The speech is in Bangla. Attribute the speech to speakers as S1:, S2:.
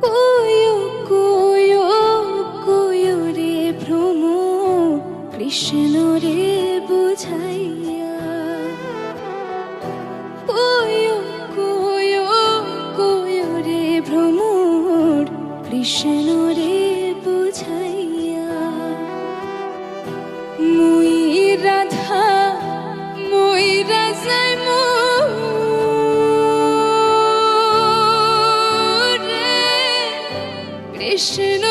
S1: কয়ো কয়ো কয়ো রে ভ্রম কৃষ্ণ রে বুঝাইয়া, কয়ো কয়ো কয়ো রে ভ্রমর কৃষ্ণ রে বুঝাইয়া। মুই রাধা মুই রাজাই রে কৃষ্ণ